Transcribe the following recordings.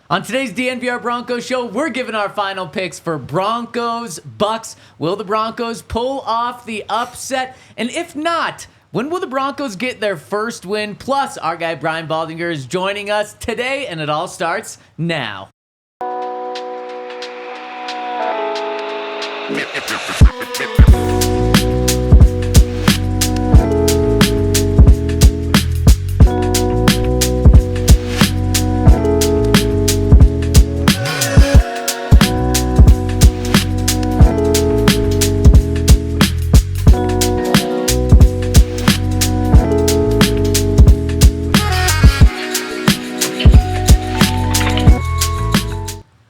On today's DNVR Broncos show, we're giving our final picks for Broncos Bucks. Will the Broncos pull off the upset? And if not, when will the Broncos get their first win? Plus, our guy Brian Baldinger is joining us today, and it all starts now.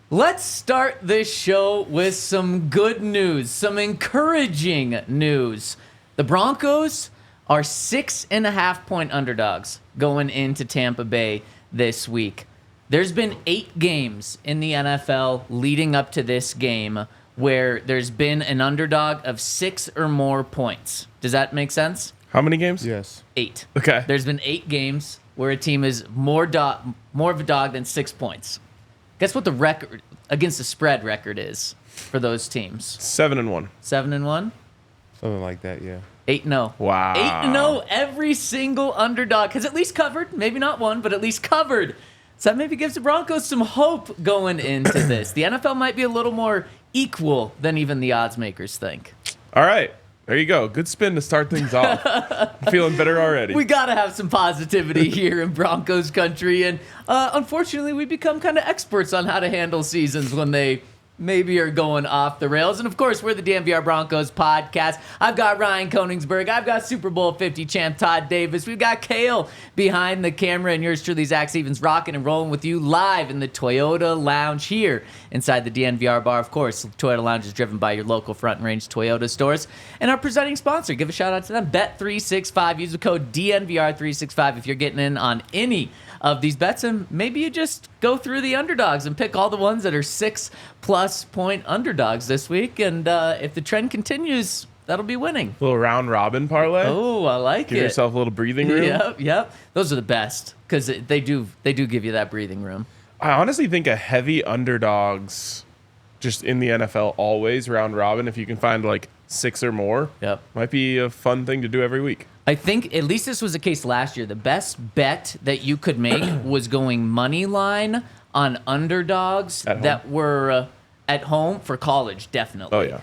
Let's start this show with some good news, some encouraging news. The Broncos are 6.5-point underdogs going into Tampa Bay this week. There's been 8 games in the NFL leading up to this game where there's been an underdog of 6 or more points. Does that make sense? How many games? Yes. 8. Okay. There's been 8 games where a team is more of a dog than 6 points. Guess what the record against the spread record is for those teams? 7-1. 7-1? Something like that, yeah. 8-0. Wow. 8-0. Every single underdog has at least covered. Maybe not one, but at least covered. So that maybe gives the Broncos some hope going into this. The NFL might be a little more equal than even the odds makers think. All right. There you go. Good spin to start things off. I'm feeling better already. We got to have some positivity here in Broncos country. And unfortunately, we become kind of experts on how to handle seasons when they maybe are going off the rails. And of course, we're the DNVR Broncos podcast. I've got Ryan Koenigsberg. I've got Super Bowl 50 champ Todd Davis. We've got Kale behind the camera. And yours truly, Zach Stevens, rocking and rolling with you live in the Toyota Lounge here inside the DNVR bar. Of course, Toyota Lounge is driven by your local Front Range Toyota stores. And our presenting sponsor, give a shout out to them, Bet365. Use the code DNVR365 if you're getting in on any of these bets, and maybe you just go through the underdogs and pick all the ones that are 6+ point underdogs this week, and if the trend continues, that'll be winning. A little round robin parlay. Oh, I like Give it. yourself a little breathing room. Yep. Those are the best because they do give you that breathing room. I honestly think a heavy underdogs just in the NFL always round robin, if you can find like 6 or more, Yep. might be a fun thing to do every week. I think at least this was the case last year. The best bet that you could make was going money line on underdogs that were at home for college, definitely. Oh, yeah.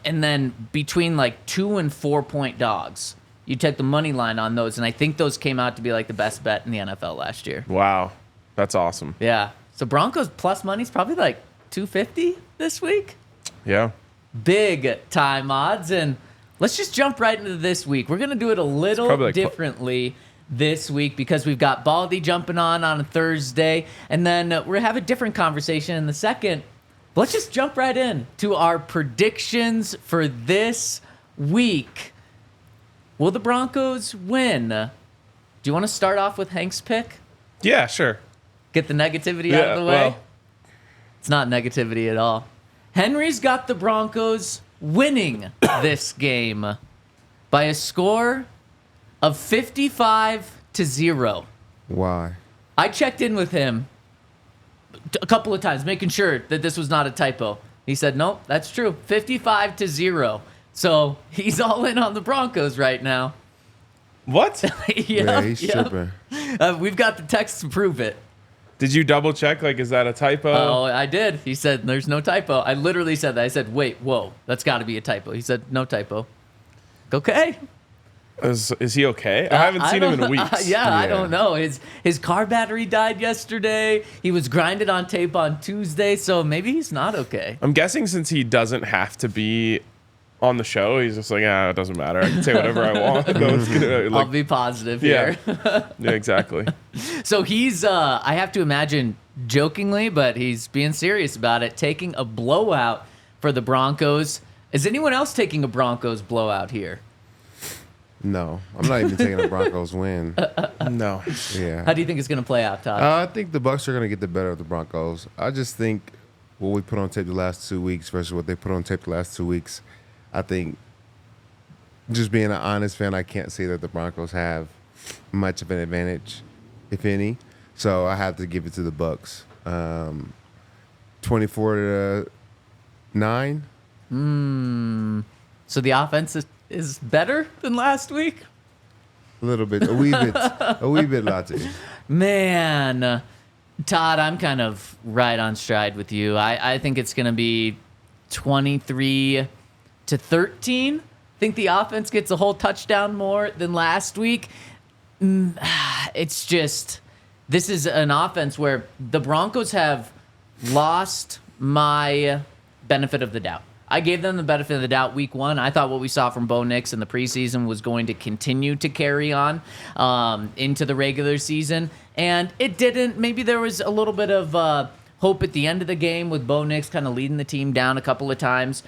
And then between like 2 and 4 point dogs, you take the money line on those, and I think those came out to be like the best bet in the NFL last year. Wow. That's awesome. Yeah. So Broncos plus money is probably like $250 this week. Yeah. Big time odds. And let's just jump right into this week. We're going to do it a little like differently this week because we've got Baldy jumping on a Thursday, and then we're going to have a different conversation in the second. But let's just jump right in to our predictions for this week. Will the Broncos win? Do you want to start off with Hank's pick? Yeah, sure. Get the negativity out of the way? Well, It's not negativity at all. Henry's got the Broncos winning this game by a score of 55-0. Why? I checked in with him a couple of times, making sure that this was not a typo. He said, nope, that's true. 55-0. So he's all in on the Broncos right now. what? Yeah, he's tripping. We've got the text to prove it. Did you double check? Like, is that a typo? Oh, I did. He said, there's no typo. I literally said that. I said, wait, whoa, that's got to be a typo. He said, no typo. Okay. Is he okay? I haven't seen him in weeks. I don't know. His car battery died yesterday. He was grinded on tape on Tuesday, so maybe he's not okay. I'm guessing since he doesn't have to be on the show, he's just like, it doesn't matter. I can say whatever I want. No one's gonna, I'll be positive here. Yeah, exactly. So he's, I have to imagine jokingly, but he's being serious about it, taking a blowout for the Broncos. Is anyone else taking a Broncos blowout here? No, I'm not even taking the Broncos win. No. Yeah. How do you think it's going to play out, Todd? I think the Bucs are going to get the better of the Broncos. I just think what we put on tape the last 2 weeks versus what they put on tape the last 2 weeks, I think just being an honest fan, I can't say that the Broncos have much of an advantage, if any. So I have to give it to the Bucs. 24-9. So the offense is better than last week? A little bit, a wee bit, Latte. Man, Todd, I'm kind of right on stride with you. I think it's going to be 23-13. I think the offense gets a whole touchdown more than last week. It's just, this is an offense where the Broncos have lost my benefit of the doubt. I gave them the benefit of the doubt week 1. I thought what we saw from Bo Nix in the preseason was going to continue to carry on into the regular season, and it didn't. Maybe there was a little bit of hope at the end of the game with Bo Nix kind of leading the team down a couple of times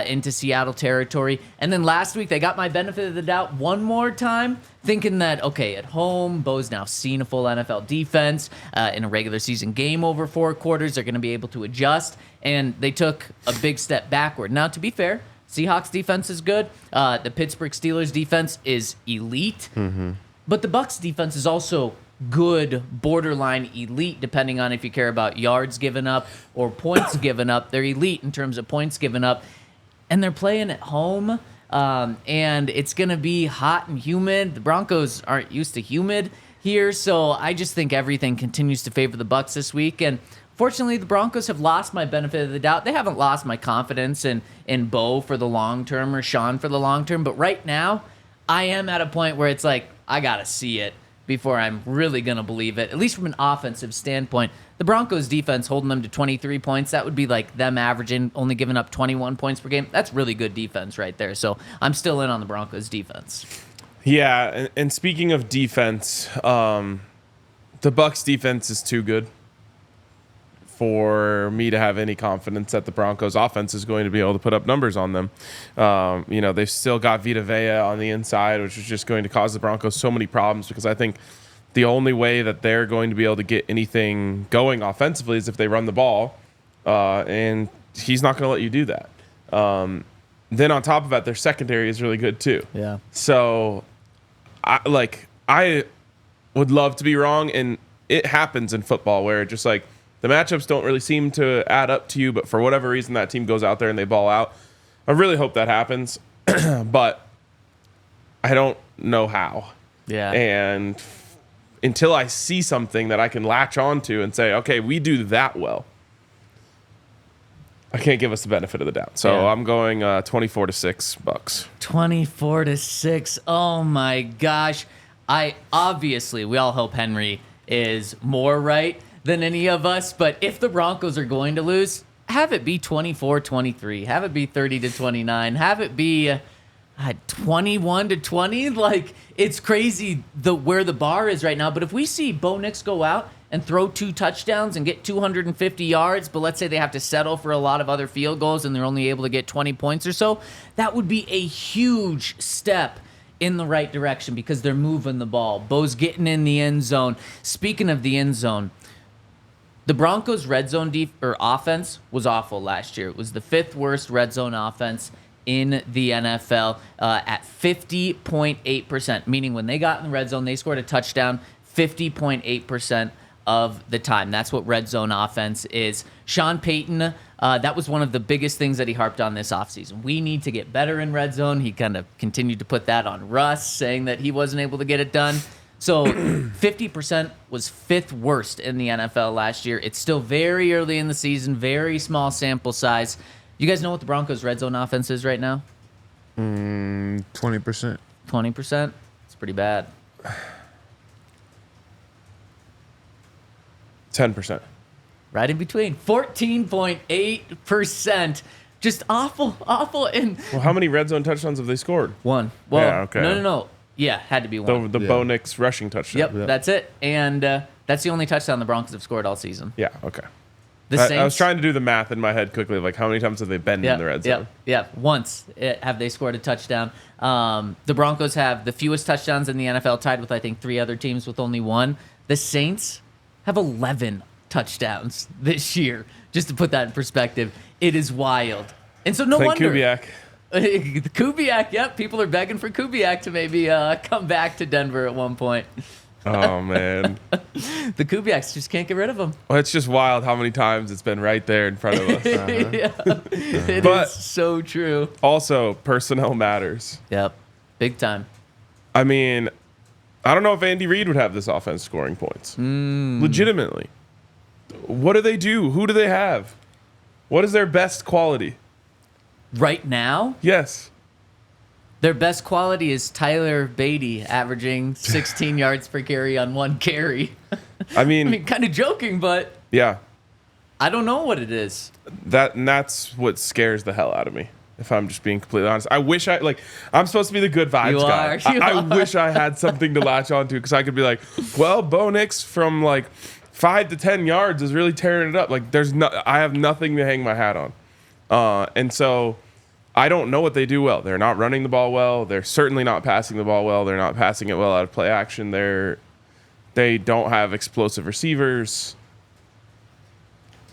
into Seattle territory. And then last week, they got my benefit of the doubt one more time, thinking that, okay, at home, Bo's now seen a full NFL defense in a regular season game over 4 quarters. They're going to be able to adjust. And they took a big step backward. Now, to be fair, Seahawks defense is good. The Pittsburgh Steelers defense is elite. But the Bucs defense is also good, borderline elite, depending on if you care about yards given up or points given up. They're elite in terms of points given up. And they're playing at home, and it's going to be hot and humid. The Broncos aren't used to humid here, so I just think everything continues to favor the Bucs this week. And fortunately, the Broncos have lost my benefit of the doubt. They haven't lost my confidence in Bo for the long term or Sean for the long term. But right now, I am at a point where it's like, I got to see it before I'm really going to believe it, at least from an offensive standpoint. The Broncos defense holding them to 23 points, that would be like them averaging, only giving up 21 points per game. That's really good defense right there. So I'm still in on the Broncos defense. Yeah, and speaking of defense, the Bucs defense is too good for me to have any confidence that the Broncos offense is going to be able to put up numbers on them. They've still got Vita Vea on the inside, which is just going to cause the Broncos so many problems, because I think the only way that they're going to be able to get anything going offensively is if they run the ball, and he's not going to let you do that. Then on top of that, their secondary is really good too. Yeah. So I would love to be wrong, and it happens in football where just like the matchups don't really seem to add up to you, but for whatever reason that team goes out there and they ball out. I really hope that happens, but I don't know how. Yeah. And until I see something that I can latch onto and say, okay, we do that well, I can't give us the benefit of the doubt. So Yeah. I'm going 24-6 Bucs. 24-6. Oh my gosh. We all hope Henry is more right than any of us, but if the Broncos are going to lose, have it be 24-23, have it be 30-29, have it be 21-20. Like, it's crazy where the bar is right now. But if we see Bo Nix go out and throw 2 touchdowns and get 250 yards, but let's say they have to settle for a lot of other field goals and they're only able to get 20 points or so, that would be a huge step in the right direction because they're moving the ball. Bo's getting in the end zone. Speaking of the end zone, the Broncos' red zone offense was awful last year. It was the 5th worst red zone offense in the NFL at 50.8%, meaning when they got in the red zone, they scored a touchdown 50.8% of the time. That's what red zone offense is. Sean Payton, that was one of the biggest things that he harped on this offseason. We need to get better in red zone. He kind of continued to put that on Russ, saying that he wasn't able to get it done. So 50% was 5th worst in the NFL last year. It's still very early in the season, very small sample size. You guys know what the Broncos' red zone offense is right now? 20%. 20%? It's pretty bad. 10%. Right in between. 14.8%. Just awful. And Well, how many red zone touchdowns have they scored? one. Well, Yeah, okay. No. Yeah, had to be one. The Bo Nix rushing touchdown. Yep, that's it. And that's the only touchdown the Broncos have scored all season. Yeah, okay. The Saints, I was trying to do the math in my head quickly, like how many times have they been in the red zone? Yeah, once have they scored a touchdown. The Broncos have the fewest touchdowns in the NFL, tied with, I think, 3 other teams with only 1. The Saints have 11 touchdowns this year. Just to put that in perspective, it is wild. And so no wonder. Kubiak. Kubiak, yep. People are begging for Kubiak to maybe come back to Denver at one point. Oh, man. The Kubiaks just can't get rid of him. Well, it's just wild how many times it's been right there in front of us. Yeah, it But- is so true. Also, personnel matters. Yep, big time. I mean, I don't know if Andy Reid would have this offense scoring points. Legitimately. What do they do? Who do they have? What is their best quality? Right now, Yes. their best quality is Tyler Beatty, averaging 16 yards per carry on one carry. I mean, Kind of joking, but yeah. I don't know what it is. That's what scares the hell out of me. If I'm just being completely honest, I wish I'm supposed to be the good vibes You guy. are, you I are. wish I had something to latch onto because I could be like, well, Bo Nix from like 5 to 10 yards is really tearing it up. Like I have nothing to hang my hat on. And so I don't know what they do well. They're not running the ball well. They're certainly not passing the ball well. They're not passing it well out of play action. They don't have explosive receivers.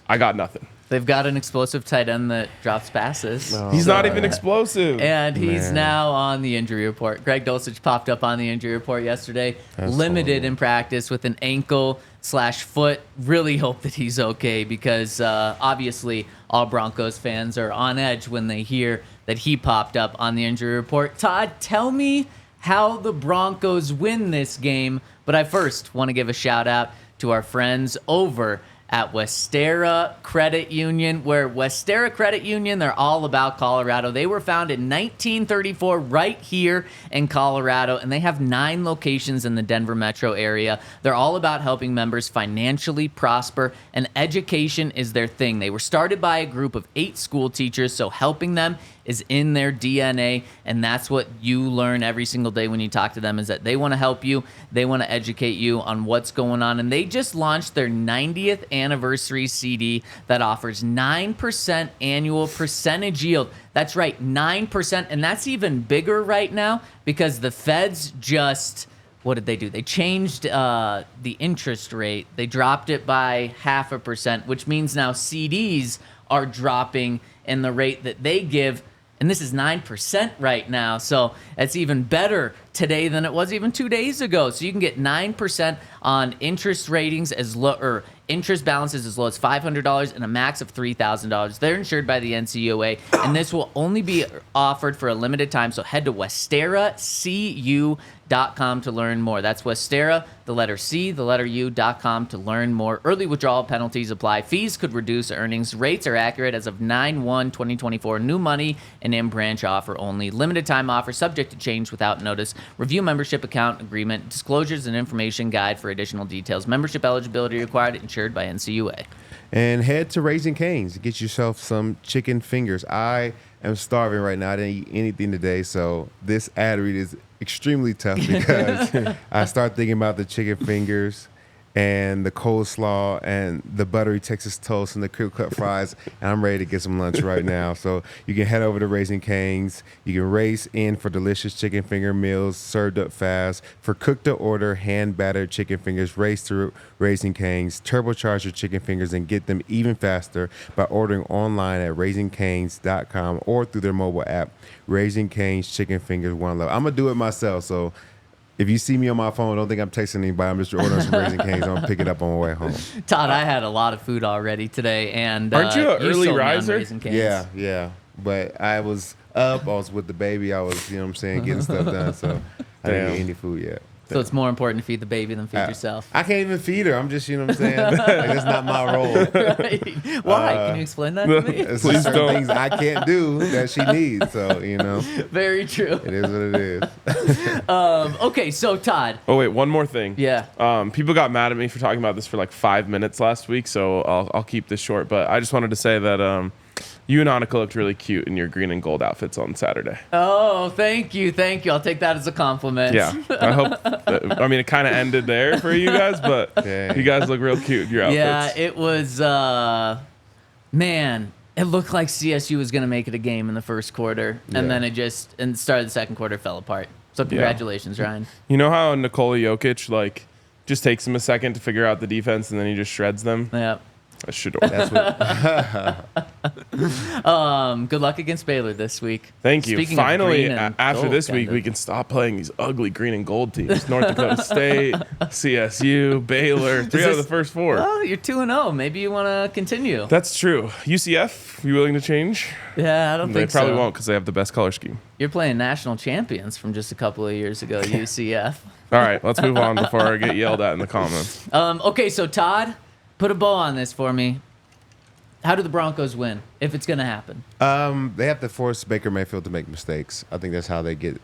I got nothing. They've got an explosive tight end that drops passes. He's not even explosive. And he's Man. now on the injury report. Greg Dulcich popped up on the injury report yesterday. That's Limited horrible. in practice with an ankle/foot. Really hope that he's okay because obviously all Broncos fans are on edge when they hear that he popped up on the injury report. Todd, tell me how the Broncos win this game. But I first want to give a shout out to our friends over at Westera Credit Union, where Westera Credit Union, they're all about Colorado. They were founded in 1934 right here in Colorado, and they have 9 locations in the Denver metro area. They're all about helping members financially prosper, and education is their thing. They were started by a group of 8 school teachers, so helping them is in their DNA, and that's what you learn every single day when you talk to them, is that they want to help you, they want to educate you on what's going on, and they just launched their 90th anniversary CD that offers 9% annual percentage yield. That's right, 9%, and that's even bigger right now because the feds just... What did they do? They changed the interest rate. They dropped it by 0.5%, which means now CDs are dropping in the rate that they give. And this is 9% right now. So it's even better today than it was even 2 days ago. So you can get 9% on interest ratings or interest balances as low as $500 and a max of $3,000. They're insured by the NCUA, and this will only be offered for a limited time. So head to WesteraCU.com to learn more. That's Westera, the letter C, the letter U.com to learn more. Early withdrawal penalties apply. Fees could reduce earnings. Rates are accurate as of 9/1/2024. New money and in-branch offer only. Limited time offer subject to change without notice. Review membership account agreement, disclosures and information guide for additional details. Membership eligibility required, insured by NCUA. And head to Raising Cane's. Get yourself some chicken fingers. I am starving right now. I didn't eat anything today, so this ad read is extremely tough because I start thinking about the chicken fingers and the coleslaw and the buttery Texas toast and the cream cut fries, and I'm ready to get some lunch right now. So you can head over to Raising Cane's. You can race in for delicious chicken finger meals served up fast. For cook-to-order, hand-battered chicken fingers, race through Raising Cane's. Turbocharge your chicken fingers and get them even faster by ordering online at raisingcanes.com or through their mobile app. Raising Cane's Chicken Fingers, one love. I'm going to do it myself, so if you see me on my phone, don't think I'm texting anybody. I'm just ordering some Raising Cane's. I'm going to pick it up on my way home. Todd, I had a lot of food already today, and Aren't you an early sold me on riser? Raising Cane's. Yeah. But I was up. I was with the baby. I was, getting stuff done. So I didn't eat any food yet. So it's more important to feed the baby than feed yourself. I can't even feed her. I'm just, like, that's not my role. Right. Why? Can you explain that to me? There's Please certain don't. things I can't do that she needs. So, Very true. it is what it is. Okay, so Todd. Oh, wait, one more thing. Yeah. People got mad at me for talking about this for like 5 minutes last week, so I'll keep this short. But I just wanted to say that you and Annika looked really cute in your green and gold outfits on Saturday. Oh, thank you. I'll take that as a compliment. Yeah, I hope. It kind of ended there for you guys, but Dang. you guys look real cute in your outfits. Yeah, it was, man, it looked like CSU was going to make it a game in the first quarter, and then and the start of the second quarter fell apart. So congratulations, Ryan. You know how Nikola Jokic just takes him a second to figure out the defense and then he just shreds them? Yeah. That's Shador. That's what. Good luck against Baylor this week. Thank you. Speaking of Finally, green and after gold, this week, kind of. we can stop playing these ugly green and gold teams. North Dakota State, CSU, Baylor, three out of the first four. Well, you're 2-0. Maybe you want to continue. That's true. UCF, you willing to change? Yeah, I don't They think so. probably won't because they have the best color scheme. You're playing national champions from just a couple of years ago, UCF. All right, let's move on before I get yelled at in the comments. Okay, so Todd, put a bow on this for me. How do the Broncos win, if it's going to happen? They have to force Baker Mayfield to make mistakes. I think that's how they get,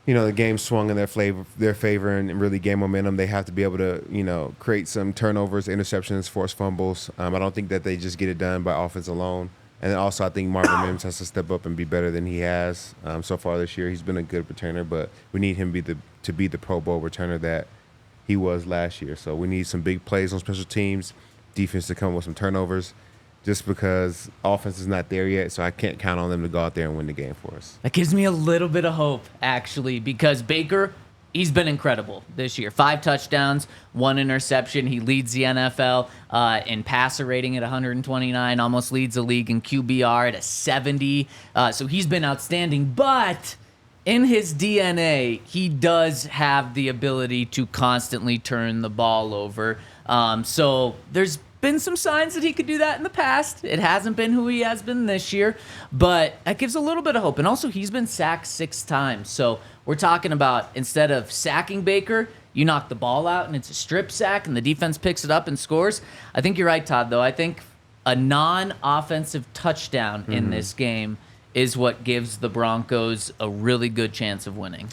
the game swung in their favor and really gain momentum. They have to be able to, create some turnovers, interceptions, force fumbles. I don't think that they just get it done by offense alone. And then also I think Marvin Mims has to step up and be better than he has so far this year. He's been a good returner, but we need him to be the Pro Bowl returner that he was last year. So we need some big plays on special teams, defense to come up with some turnovers, just because offense is not there yet, so I can't count on them to go out there and win the game for us. That gives me a little bit of hope, actually, because Baker, he's been incredible this year. 5 touchdowns, 1 interception. He leads the NFL in passer rating at 129, almost leads the league in QBR at a 70. So he's been outstanding, but in his DNA, he does have the ability to constantly turn the ball over. So there's been some signs that he could do that in the past. It hasn't been who he has been this year, but that gives a little bit of hope. And also, he's been sacked 6 times. So we're talking about, instead of sacking Baker, you knock the ball out and it's a strip sack and the defense picks it up and scores. I think you're right, Todd, though. I think a non-offensive touchdown in this game is what gives the Broncos a really good chance of winning.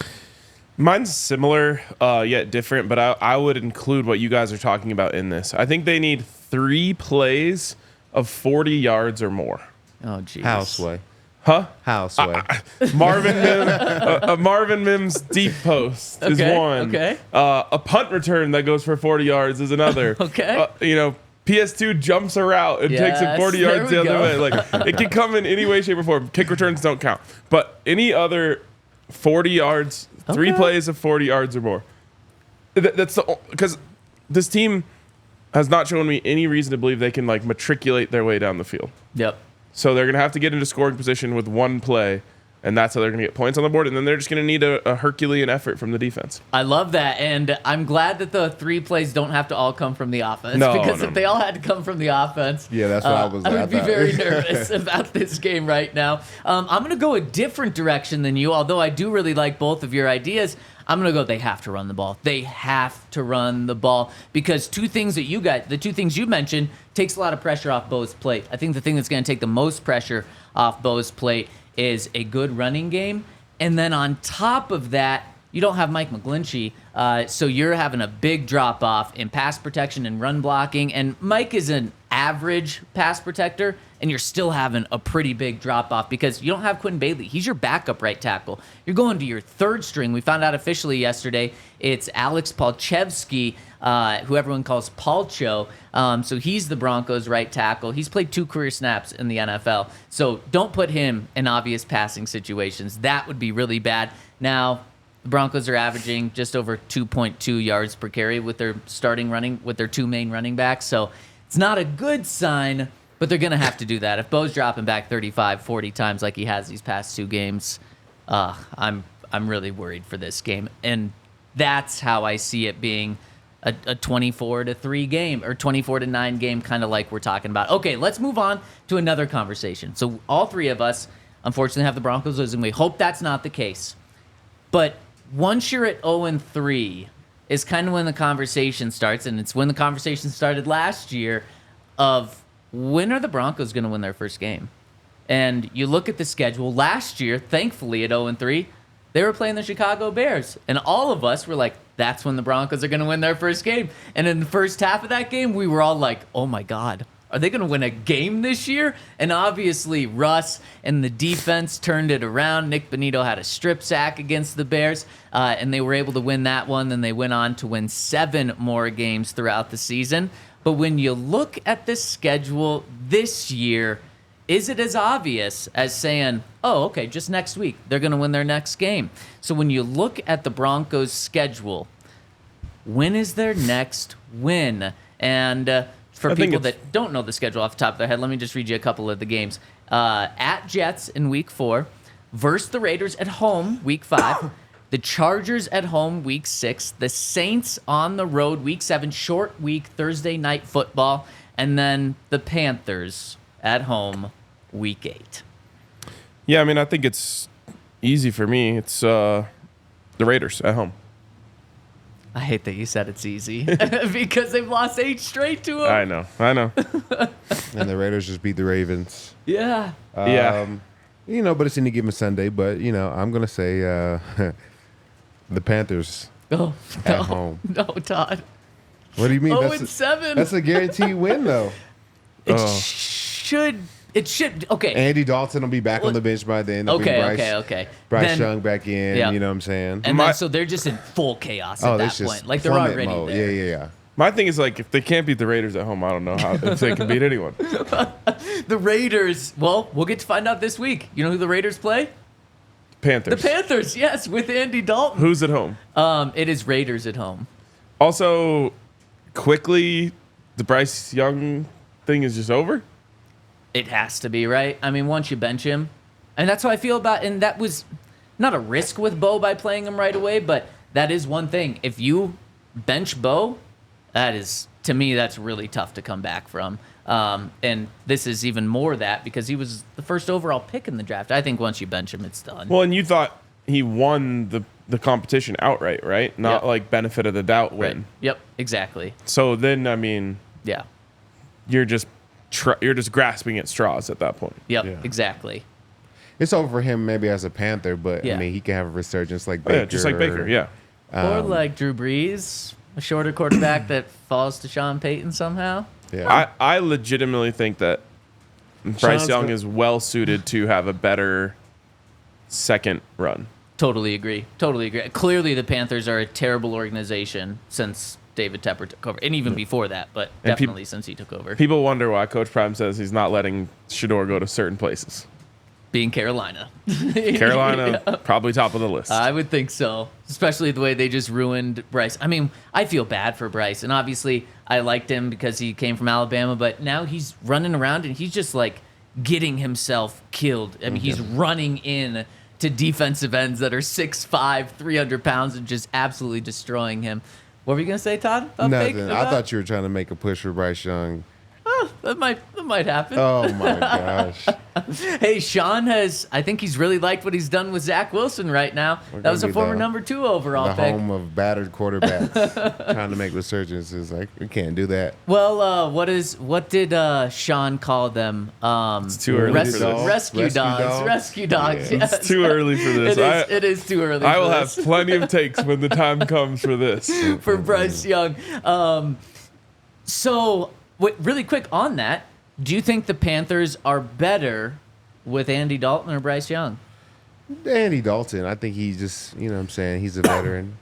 Mine's similar, yet different, but I would include what you guys are talking about in this. I think they need 3 plays of 40 yards or more. Oh, geez. Houseway. Huh? Houseway. Marvin Mims deep post is one. Okay. A punt return that goes for 40 yards is another. Okay. PS2 jumps a route and takes it 40 Yes, yards there the we other go. way. Like it can come in any way, shape, or form. Kick returns don't count. But any other 40 yards, 3 Okay. plays of 40 yards or more. That's because this team has not shown me any reason to believe they can matriculate their way down the field. Yep. So they're going to have to get into scoring position with 1 play, and that's how they're going to get points on the board. And then they're just going to need a Herculean effort from the defense. I love that, and I'm glad that the 3 plays don't have to all come from the offense. No, because no, if they all had to come from the offense, Yeah, that's what I was I like. would be very nervous about this game right now. I'm going to go a different direction than you, although I do really like both of your ideas. I'm going to go, they have to run the ball. They have to run the ball because the 2 things you mentioned, takes a lot of pressure off Bo's plate. I think the thing that's going to take the most pressure off Bo's plate is a good running game. And then on top of that, you don't have Mike McGlinchey, so you're having a big drop-off in pass protection and run blocking. And Mike is an average pass protector, and you're still having a pretty big drop-off because you don't have Quinn Bailey. He's your backup right tackle. You're going to your 3rd string. We found out officially yesterday it's Alex Palchevsky, who everyone calls Palcho. So he's the Broncos' right tackle. He's played 2 career snaps in the NFL. So don't put him in obvious passing situations. That would be really bad. Now, the Broncos are averaging just over 2.2 yards per carry with their 2 main running backs. So it's not a good sign, but they're going to have to do that. If Bo's dropping back 35, 40 times like he has these past 2 games, I'm really worried for this game. And that's how I see it being a 24-3 game or 24-9 game, kind of like we're talking about. Okay, let's move on to another conversation. So all 3 of us, unfortunately, have the Broncos losing. We hope that's not the case. But once you're at 0-3 is kind of when the conversation starts, and it's when the conversation started last year of when are the Broncos going to win their first game? And you look at the schedule last year, thankfully at 0-3, they were playing the Chicago Bears. And all of us were like, that's when the Broncos are going to win their first game. And in the first half of that game, we were all like, oh my God, are they going to win a game this year? And obviously Russ and the defense turned it around. Nick Bonito had a strip sack against the Bears, and they were able to win that one. Then they went on to win 7 more games throughout the season. But when you look at the schedule this year, is it as obvious as saying, oh, okay, just next week, they're going to win their next game? So when you look at the Broncos' schedule, when is their next win? And For I think people it's- that don't know the schedule off the top of their head, let me just read you a couple of the games. At Jets in week 4, versus the Raiders at home, week 5, the Chargers at home, week 6, the Saints on the road, week 7, short week, Thursday night football, and then the Panthers at home, week 8. Yeah, I mean, I think it's easy for me. It's the Raiders at home. I hate that you said it's easy because they've lost 8 straight to them. I know. And the Raiders just beat the Ravens. Yeah. Yeah. But it's any given Sunday. But, I'm going to say the Panthers Oh, at no. home. No, Todd. What do you mean? 0-7. That's a guaranteed win, though. It Oh. should. It should. Okay. Andy Dalton will be back on the bench by then. They'll bring Okay. Bryce Then- Young back in. Yeah. You know what I'm saying? And My- then, so they're just in full chaos at that that's just point. Like they're plummet already mode. there. Yeah. My thing is, like, if they can't beat the Raiders at home, I don't know how if they can beat anyone. The Raiders. Well, we'll get to find out this week. You know who the Raiders play? Panthers. The Panthers. Yes, with Andy Dalton. Who's at home? It is Raiders at home. Also, quickly, the Bryce Young thing is just over. It has to be, right? I mean, once you bench him, and that's how I feel about. And that was not a risk with Bo by playing him right away, but that is one thing. If you bench Bo, that is, to me, that's really tough to come back from. And this is even more that because he was the first overall pick in the draft. I think once you bench him, it's done. Well, and you thought he won the competition outright, right? Not Yep. like benefit of the doubt Right. win. Yep, exactly. So then, I mean, Yeah. you're just grasping at straws at that point. Yep, Yeah. exactly. It's over for him maybe as a Panther, but, Yeah. he can have a resurgence like Oh, Baker. yeah, just like Baker, yeah. Or like Drew Brees, a shorter quarterback that falls to Sean Payton somehow. Yeah. I legitimately think that Bryce Sean's Young good. is well suited to have a better second run. Totally agree. Clearly, the Panthers are a terrible organization since David Tepper took over, and even before that, but And definitely since he took over. People wonder why Coach Prime says he's not letting Shador go to certain places. Being Carolina. Carolina, probably top of the list. I would think so, especially the way they just ruined Bryce. I mean, I feel bad for Bryce, and obviously I liked him because he came from Alabama, but now he's running around and he's just like getting himself killed. I mean, he's running in to defensive ends that are 6'5", 300 pounds and just absolutely destroying him. What were you going to say, Todd? About Nothing. Baker? I thought you were trying to make a push for Bryce Young. That might happen. Oh, my gosh. Hey, Sean I think he's really liked what he's done with Zach Wilson right now. We're That was gonna a be former the- number 2 overall The pick. home of battered quarterbacks trying to make resurgences. Like, we can't do that. Well, what did Sean call them? It's too early for this. Rescue dogs. Rescue dogs. Yeah. Yes. It's too early for this. It is too early. I for will have this. plenty of takes when the time comes for this. for Bryce Young. So, really quick on that, do you think the Panthers are better with Andy Dalton or Bryce Young? Andy Dalton, I think he just, he's a veteran.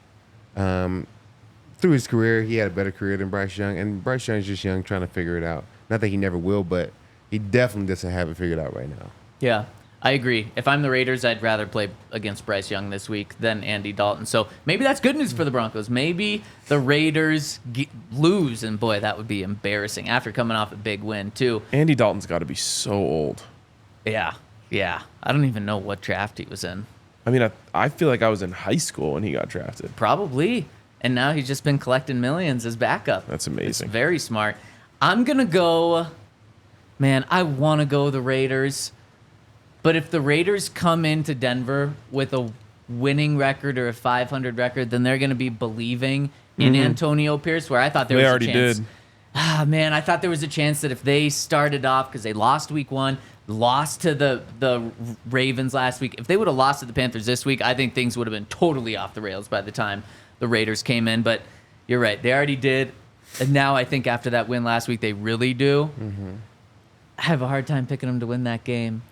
Through his career, he had a better career than Bryce Young, and Bryce Young's just young, trying to figure it out. Not that he never will, but he definitely doesn't have it figured out right now. Yeah, I agree. If I'm the Raiders, I'd rather play against Bryce Young this week than Andy Dalton. So maybe that's good news for the Broncos. Maybe the Raiders lose, and boy, that would be embarrassing after coming off a big win, too. Andy Dalton's got to be so old. Yeah. I don't even know what draft he was in. I mean, I feel like I was in high school when he got drafted. Probably. And now he's just been collecting millions as backup. That's amazing. It's very smart. I'm going to go, man, I want to go the Raiders. But if the Raiders come into Denver with a winning record or a 500 record, then they're going to be believing in Antonio Pierce, where I thought there They was already a chance. did. Man, I thought there was a chance that if they started off, because they lost week 1, lost to the Ravens last week, if they would have lost to the Panthers this week, I think things would have been totally off the rails by the time the Raiders came in. But you're right, they already did. And now I think after that win last week, they really do. I have a hard time picking them to win that game.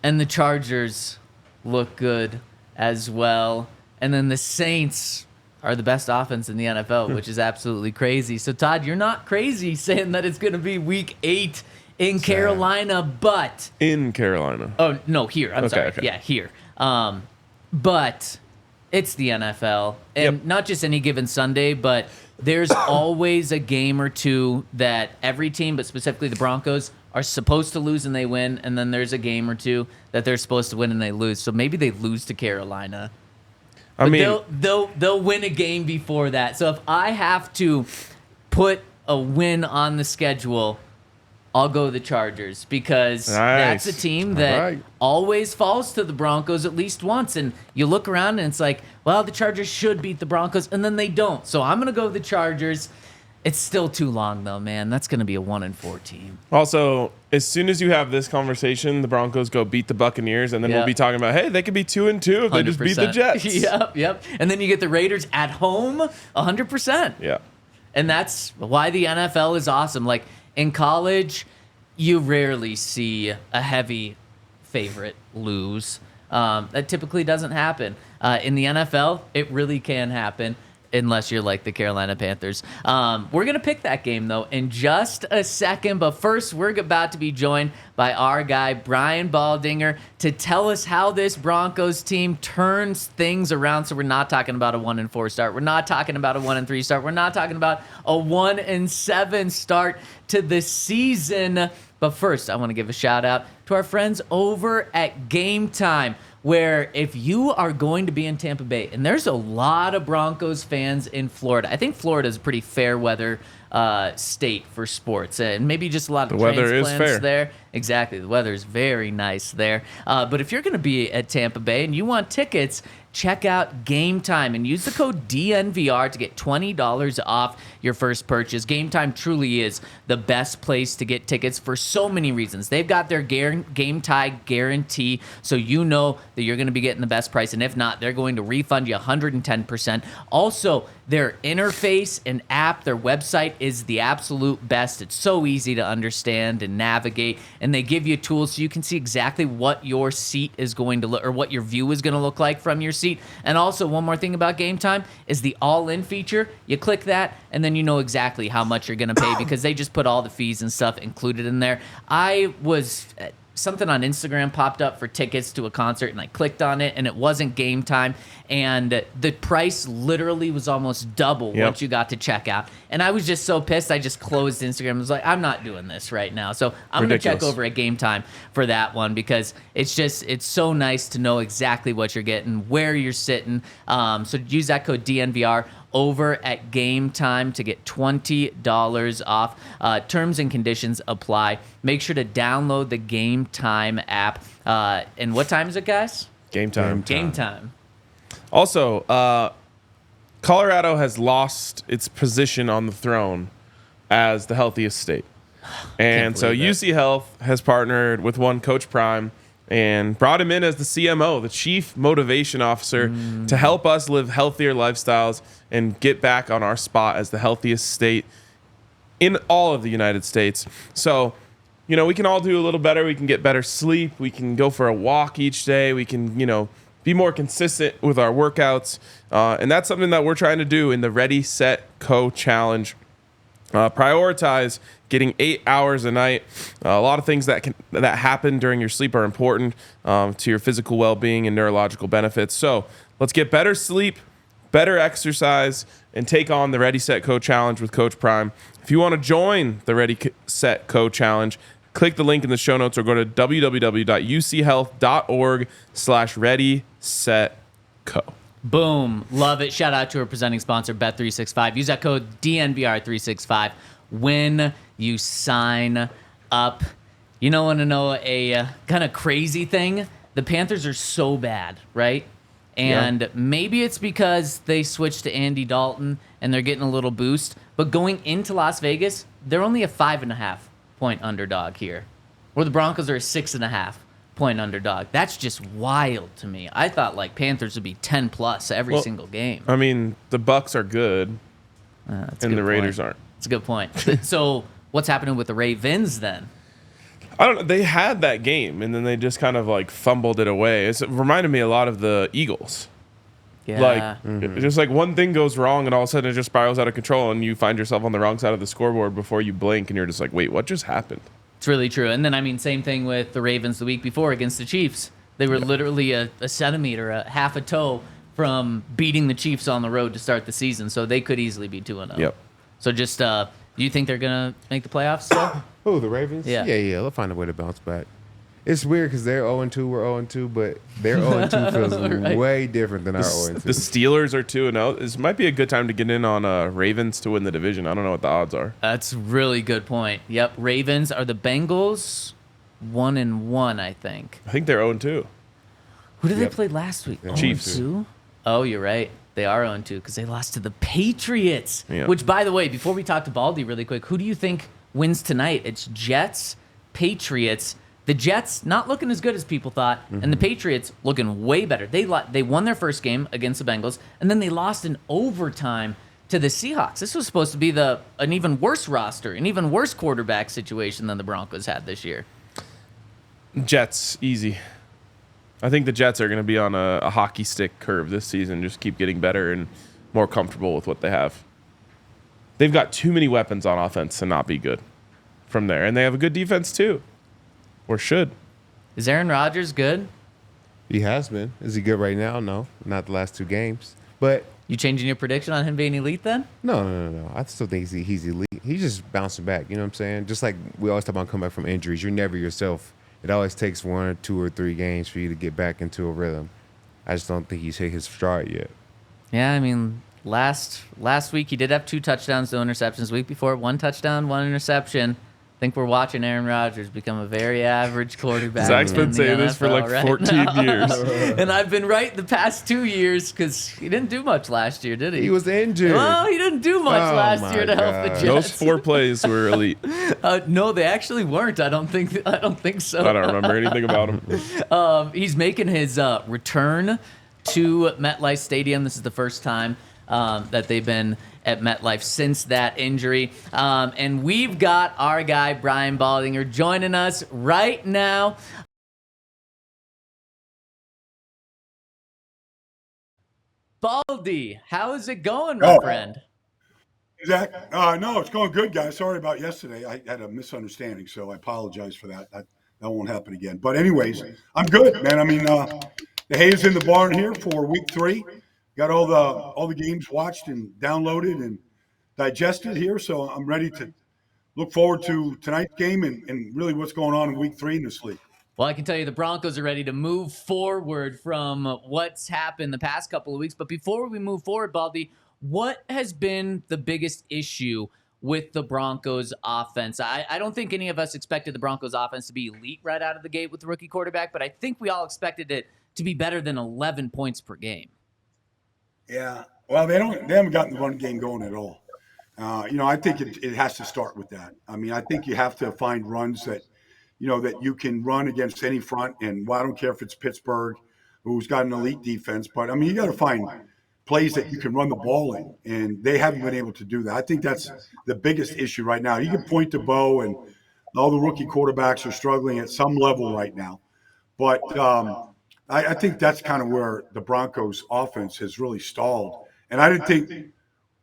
And the Chargers look good as well. And then the Saints are the best offense in the NFL, which is absolutely crazy. So, Todd, you're not crazy saying that it's going to be week 8 in Carolina, but... In Carolina. Oh, no, here. I'm sorry. okay. Yeah, here. But It's the NFL. And Yep. not just any given Sunday, but there's always a game or two that every team, but specifically the Broncos, are supposed to lose and they win. And then there's a game or two that they're supposed to win and they lose. So maybe they lose to Carolina. I But mean, they'll win a game before that. So if I have to put a win on the schedule, I'll go the Chargers because that's a Nice. team that All right. always falls to the Broncos at least once. And you look around and it's like, well, the Chargers should beat the Broncos, and then they don't. So I'm going to go the Chargers. It's still too long, though, man. That's going to be a 1-4 team. also, as soon as you have this conversation, the Broncos go beat the Buccaneers, and then Yeah. we'll be talking about, hey, they could be 2-2 if they just beat the 100%. Jets. Yep. And then you get the Raiders at home, 100%. Yeah. And that's why the NFL is awesome. Like in college, you rarely see a heavy favorite lose. That typically doesn't happen. In the NFL, it really can happen unless you're like the Carolina Panthers. We're going to pick that game, though, in just a second. But first, we're about to be joined by our guy, Brian Baldinger, to tell us how this Broncos team turns things around. So we're not talking about a 1-4 start. We're not talking about a 1-3 start. We're not talking about a 1-7 start to the season. But first, I want to give a shout out to our friends over at Game Time, where if you are going to be in Tampa Bay, and there's a lot of Broncos fans in Florida. I think Florida is a pretty fair weather state for sports, and maybe just a lot of The weather is transplants fair. there. Exactly, the weather is very nice there. But if you're going to be at Tampa Bay and you want tickets, check out Game Time and use the code DNVR to get $20 off your first purchase. Game Time truly is the best place to get tickets for so many reasons. They've got their game time guarantee, so you know that you're going to be getting the best price, and if not, they're going to refund you 110%. Also, their interface and app, their website is the absolute best. It's so easy to understand and navigate, and they give you tools so you can see exactly what your seat is going to look, or what your view is going to look like from your seat. And also, one more thing about Game Time is the all-in feature. You click that, and then you know exactly how much you're going to pay because they just put all the fees and stuff included in there. Something on Instagram popped up for tickets to a concert, and I clicked on it, and it wasn't Game Time, and the price literally was almost double Yep. once you got to checkout. And I was just so pissed, I just closed Instagram. I was like, I'm not doing this right now. So I'm going to check Ridiculous. over at Game Time for that one because it's so nice to know exactly what you're getting, where you're sitting. So use that code DNVR over at Game Time to get $20 off. Terms and conditions apply. Make sure to download the Game Time app. And what time is it, guys? Game time. Game Time. Also, Colorado has lost its position on the throne as the healthiest state. And so believe UC Health has partnered with one Coach Prime and brought him in as the CMO, the Chief Motivation Officer, to help us live healthier lifestyles and get back on our spot as the healthiest state in all of the United States. So, you know, we can all do a little better. We can get better sleep. We can go for a walk each day. We can, you know, be more consistent with our workouts. And that's something that we're trying to do in the Ready, Set, Co challenge. Prioritize getting 8 hours a night. A lot of things that happen during your sleep are important to your physical well-being and neurological benefits. So let's get better sleep, better exercise, and take on the Ready, Set, Co challenge with Coach Prime. If you want to join the Ready, Set, Co challenge, click the link in the show notes or go to www.uchealth.org/readysetco. Boom. Love it. Shout out to our presenting sponsor, Bet365. Use that code DNVR365 when you sign up. You don't want to know a kind of crazy thing? The Panthers are so bad, right? And maybe it's because they switched to Andy Dalton and they're getting a little boost. But going into Las Vegas, they're only a 5.5-point underdog here. Where the Broncos are a 6.5-point underdog. That's just wild to me. I thought like Panthers would be 10+ every single game. I mean, the Bucks are good, That's a and good the Raiders point. aren't. That's a good point. So what's happening with the Ravens then? I don't know. They had that game, and then they just kind of like fumbled it away. It reminded me a lot of the Eagles. Yeah. Like, just like one thing goes wrong, and all of a sudden it just spirals out of control, and you find yourself on the wrong side of the scoreboard before you blink, and you're just like, wait, what just happened? It's really true. And then, I mean, same thing with the Ravens the week before against the Chiefs. They were literally a centimeter, a half a toe from beating the Chiefs on the road to start the season, so they could easily be 2-0. Yep. So just, do you think they're going to make the playoffs still? Who, the Ravens? Yeah. Yeah. They'll find a way to bounce back. It's weird because they're 0-2, we're 0-2, but their 0-2 feels Right. way different than our 0-2. The Steelers are 2-0. This might be a good time to get in on Ravens to win the division. I don't know what the odds are. That's a really good point. Yep, Ravens are the Bengals 1-1, I think. I think they're 0-2. Who did they Yep. play last week? Chiefs. 0-2? Oh, you're right. They are 0-2 because they lost to the Patriots. Yeah. Which, by the way, before we talk to Baldy really quick, who do you think wins tonight? It's Jets, Patriots. The Jets not looking as good as people thought, and the Patriots looking way better. They won their first game against the Bengals, and then they lost in overtime to the Seahawks. This was supposed to be an even worse roster, an even worse quarterback situation than the Broncos had this year. Jets, easy. I think the Jets are going to be on a hockey stick curve this season, just keep getting better and more comfortable with what they have. They've got too many weapons on offense to not be good from there, and they have a good defense too. Or should. Is Aaron Rodgers good? He has been. Is he good right now? No, not the last 2 games. But You changing your prediction on him being elite then? no. I still think he's elite. He's just bouncing back. You know what I'm saying? Just like we always talk about coming back from injuries. You're never yourself. It always takes 1 or 2 or 3 games for you to get back into a rhythm. I just don't think he's hit his stride yet. Yeah, I mean, last week he did have 2 touchdowns, no interceptions. Week before, 1 touchdown, 1 interception. I think we're watching Aaron Rodgers become a very average quarterback. Zach's been in the saying this for NFL like right 14 now. years. And I've been right the past 2 years because he didn't do much last year, did he? He was injured. Well, he didn't do much Oh, last my year to help the God. Jets. Those 4 plays were elite. No, they actually weren't. I don't think so. I don't remember anything about them. He's making his return to MetLife Stadium. This is the first time that they've been at MetLife since that injury. And we've got our guy, Brian Baldinger, joining us right now. Baldy, how is it going, my friend? Zach, no, it's going good, guys. Sorry about yesterday. I had a misunderstanding, so I apologize for that. That won't happen again. But anyways, I'm good, man. I mean, the hay is in the barn here for week 3. Got all the games watched and downloaded and digested here, so I'm ready to look forward to tonight's game and really what's going on in week 3 in this league. Well, I can tell you the Broncos are ready to move forward from what's happened the past couple of weeks. But before we move forward, Baldy, what has been the biggest issue with the Broncos offense? I don't think any of us expected the Broncos offense to be elite right out of the gate with the rookie quarterback, but I think we all expected it to be better than 11 points per game. Yeah, well, they haven't gotten the run game going at all. I think it has to start with that. I mean, I think you have to find runs that you can run against any front. And I don't care if it's Pittsburgh, who's got an elite defense, but I mean, you got to find plays that you can run the ball in, and they haven't been able to do that. I think that's the biggest issue right now. You can point to Bo, and all the rookie quarterbacks are struggling at some level right now. But I think that's kind of where the Broncos offense has really stalled. And I didn't think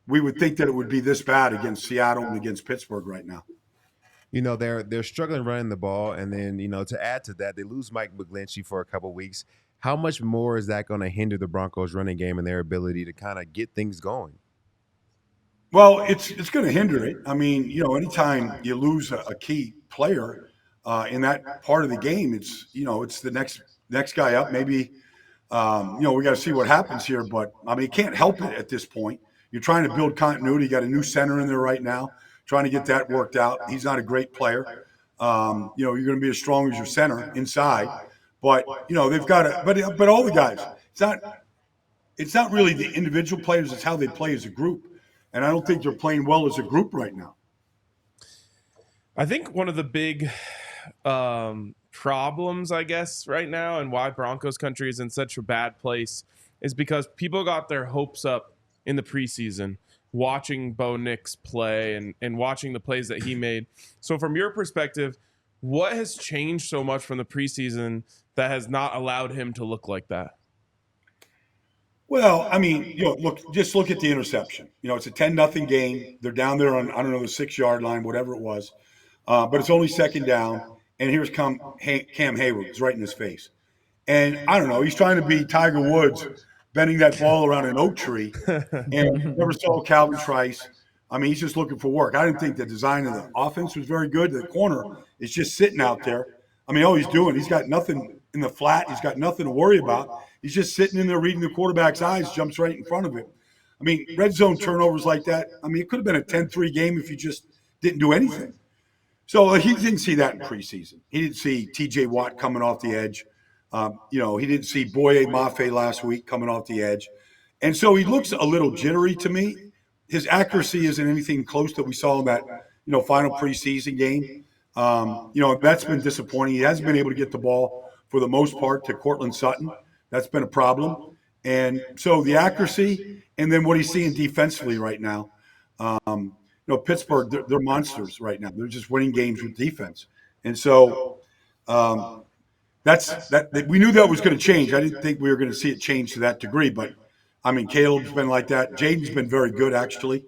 we would think that it would be this bad against Seattle and against Pittsburgh right now. They're struggling running the ball, and then to add to that, they lose Mike McGlinchey for a couple weeks. How much more is that going to hinder the Broncos' running game and their ability to kind of get things going? Well, it's going to hinder it. I mean, anytime you lose a key player in that part of the game, it's the next guy up. Maybe we got to see what happens here, but I mean, you can't help it at this point. You're trying to build continuity. You got a new center in there right now, trying to get that worked out. He's not a great player. You're going to be as strong as your center inside, but they've got to. But all the guys, it's not really the individual players. It's how they play as a group, and I don't think they're playing well as a group right now. I think one of the big problems, I guess, right now, and why Broncos country is in such a bad place is because people got their hopes up in the preseason watching Bo Nix play and watching the plays that he made. So from your perspective, what has changed so much from the preseason that has not allowed him to look like that? Well, I mean, look at the interception. It's a 10-0 game. They're down there on, I don't know, the 6-yard line, whatever it was. But it's only second down. And here's Cam Hayward. It's right in his face. And I don't know, he's trying to be Tiger Woods bending that ball around an oak tree. And never saw Calvin Trice. I mean, he's just looking for work. I didn't think the design of the offense was very good. The corner is just sitting out there. I mean, all he's doing, he's got nothing in the flat. He's got nothing to worry about. He's just sitting in there reading the quarterback's eyes, jumps right in front of him. I mean, red zone turnovers like that, I mean, it could have been a 10-3 game if you just didn't do anything. So he didn't see that in preseason. He didn't see T.J. Watt coming off the edge. He didn't see Boye Mafe last week coming off the edge. And so he looks a little jittery to me. His accuracy isn't anything close that we saw in that, final preseason game. That's been disappointing. He hasn't been able to get the ball for the most part to Cortland Sutton. That's been a problem. And so the accuracy and then what he's seeing defensively right now. Pittsburgh, they're monsters right now. They're just winning games with defense. And so we knew that was going to change. I didn't think we were going to see it change to that degree, but I mean, Caleb's been like that. Jaden's been very good, actually.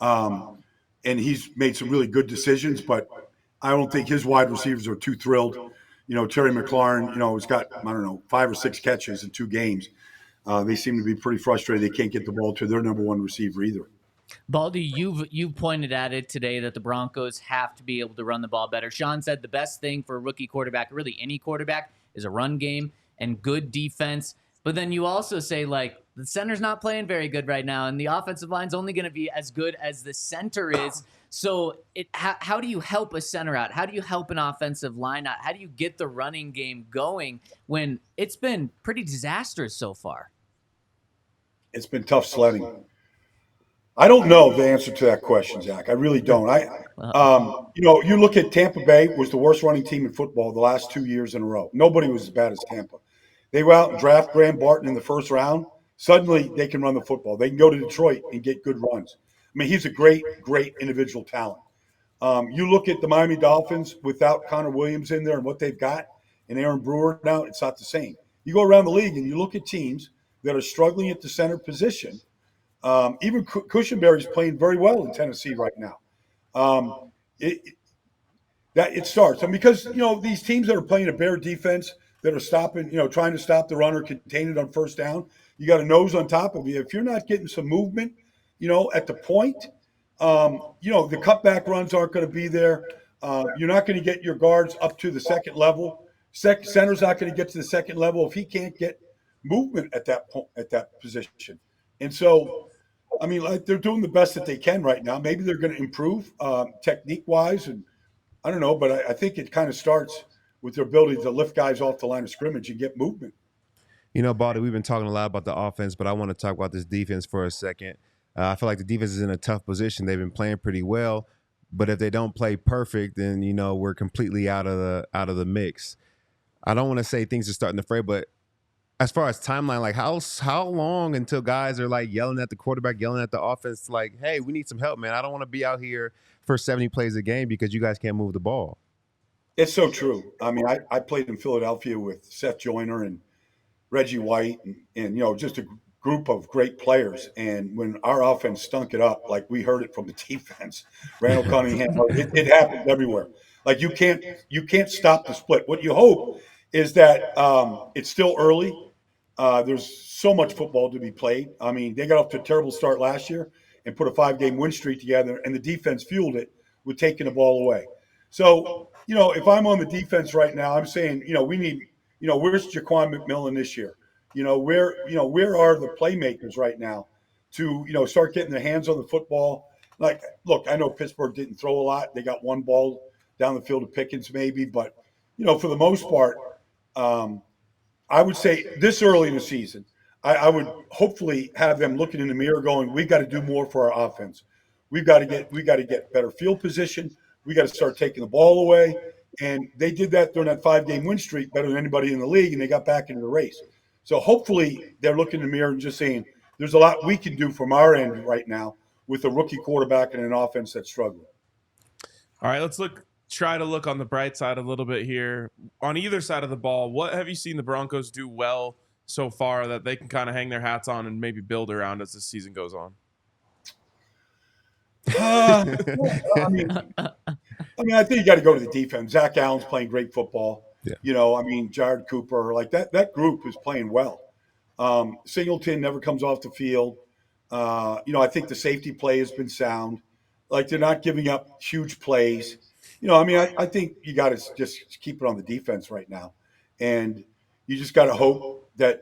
And he's made some really good decisions, but I don't think his wide receivers are too thrilled. Terry McLaurin, has got, 5 or 6 catches in 2 games. They seem to be pretty frustrated. They can't get the ball to their number one receiver either. Baldy, you've pointed at it today that the Broncos have to be able to run the ball better. Sean said the best thing for a rookie quarterback, really any quarterback, is a run game and good defense. But then you also say, the center's not playing very good right now, and the offensive line's only going to be as good as the center is. So how do you help a center out? How do you help an offensive line out? How do you get the running game going when it's been pretty disastrous so far? It's been tough sledding. I don't know the answer to that question, Zach. I really don't. You look at Tampa Bay was the worst running team in football the last 2 years in a row. Nobody was as bad as Tampa. They go out and draft Graham Barton in the first round. Suddenly, they can run the football. They can go to Detroit and get good runs. I mean, he's a great, great individual talent. You look at the Miami Dolphins without Connor Williams in there and what they've got, and Aaron Brewer now, it's not the same. You go around the league and you look at teams that are struggling at the center position. Even Cushenberry's playing very well in Tennessee right now. It starts. And because, these teams that are playing a bare defense that are stopping, trying to stop the runner, contain it on first down, you got a nose on top of you. If you're not getting some movement, at the point, the cutback runs aren't going to be there. You're not going to get your guards up to the second level. Center's not going to get to the second level if he can't get movement at that point, at that position. And so, they're doing the best that they can right now. Maybe they're going to improve technique-wise, and I don't know, but I think it kind of starts with their ability to lift guys off the line of scrimmage and get movement. Baldy, we've been talking a lot about the offense, but I want to talk about this defense for a second. I feel like the defense is in a tough position. They've been playing pretty well, but if they don't play perfect, then we're completely out of the mix. I don't want to say things are starting to fray, but as far as timeline, how long until guys are yelling at the quarterback, yelling at the offense, hey, we need some help, man. I don't want to be out here for 70 plays a game because you guys can't move the ball. It's so true. I played in Philadelphia with Seth Joyner and Reggie White and just a group of great players. And when our offense stunk it up, we heard it from the defense, Randall Cunningham, it happens everywhere. You can't stop the split. What you hope is that it's still early. There's so much football to be played. They got off to a terrible start last year and put a 5-game win streak together, and the defense fueled it with taking the ball away. So, if I'm on the defense right now, I'm saying, we need, where's Jaquan McMillan this year? Where are the playmakers right now to, start getting their hands on the football? Look, I know Pittsburgh didn't throw a lot. They got one ball down the field to Pickens maybe, but, for the most part, I would say this early in the season, I would hopefully have them looking in the mirror going, we've got to do more for our offense. We got to get better field position. We got to start taking the ball away. And they did that during that 5-game win streak better than anybody in the league, and they got back into the race. So hopefully they're looking in the mirror and just saying, there's a lot we can do from our end right now with a rookie quarterback and an offense that's struggling. All right, let's try to look on the bright side a little bit here. On either side of the ball, what have you seen the Broncos do well so far that they can kind of hang their hats on and maybe build around as the season goes on? I think you got to go to the defense. Zach Allen's playing great football. Yeah. Jared Cooper, that group is playing well. Singleton never comes off the field. I think the safety play has been sound. Like, they're not giving up huge plays. I think you got to just keep it on the defense right now. And you just got to hope that,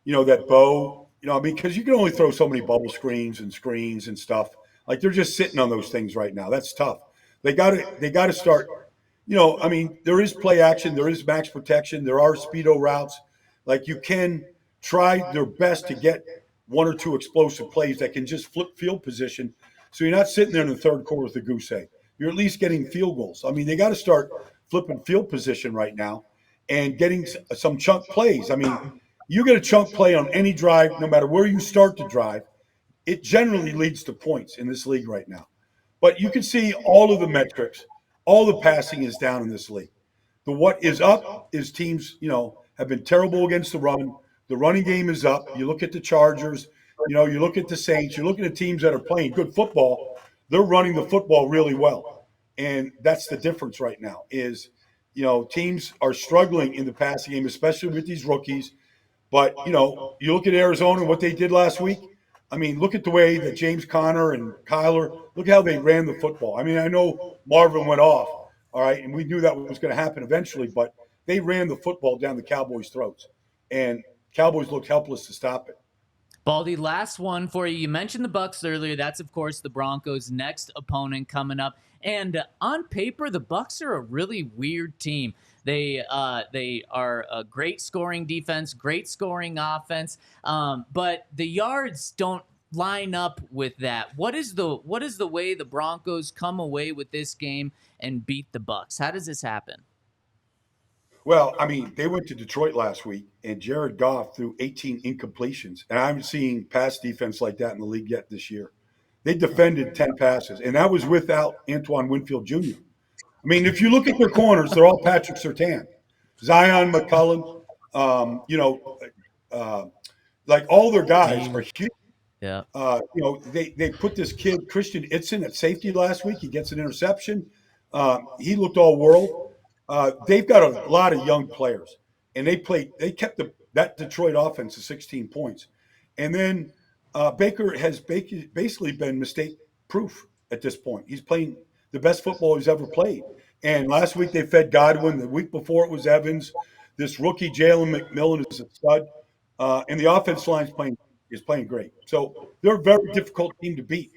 that Bo, because you can only throw so many bubble screens and stuff. Like, they're just sitting on those things right now. That's tough. They got to start, there is play action. There is max protection. There are speedo routes. Like, you can try their best to get one or two explosive plays that can just flip field position. So you're not sitting there in the third quarter with a goose egg. You're at least getting field goals. I mean, they got to start flipping field position right now and getting some chunk plays. I mean, you get a chunk play on any drive, no matter where you start the drive, it generally leads to points in this league right now. But you can see all of the metrics, all the passing is down in this league. The what is up is teams, have been terrible against the run. The running game is up. You look at the Chargers, you look at the Saints, you're looking at teams that are playing good football. They're running the football really well. And that's the difference right now is, teams are struggling in the passing game, especially with these rookies. But, you look at Arizona and what they did last week. I mean, look at the way that James Conner and Kyler, look how they ran the football. I mean, I know Marvin went off, all right, and we knew that was going to happen eventually, but they ran the football down the Cowboys' throats. And Cowboys looked helpless to stop it. Baldy, last one for you. You mentioned the Bucs earlier. That's, of course, the Broncos' next opponent coming up. And on paper, the Bucs are a really weird team. They are a great scoring defense, great scoring offense, but the yards don't line up with that. What is the way the Broncos come away with this game and beat the Bucs? How does this happen? Well, I mean, they went to Detroit last week, and Jared Goff threw 18 incompletions. And I haven't seen pass defense like that in the league yet this year. They defended 10 passes, and that was without Antoine Winfield Jr. I mean, if you look at their corners, they're all Patrick Surtain, Zion McCullum, like all their guys are huge. Yeah. They put this kid, Christian Itzen, at safety last week. He gets an interception. He looked all world. They've got a lot of young players, and they kept that Detroit offense to 16 points. And then Baker has basically been mistake-proof at this point. He's playing the best football he's ever played. And last week they fed Godwin. The week before it was Evans. This rookie Jalen McMillan is a stud. And the offense line is playing great. So they're a very difficult team to beat.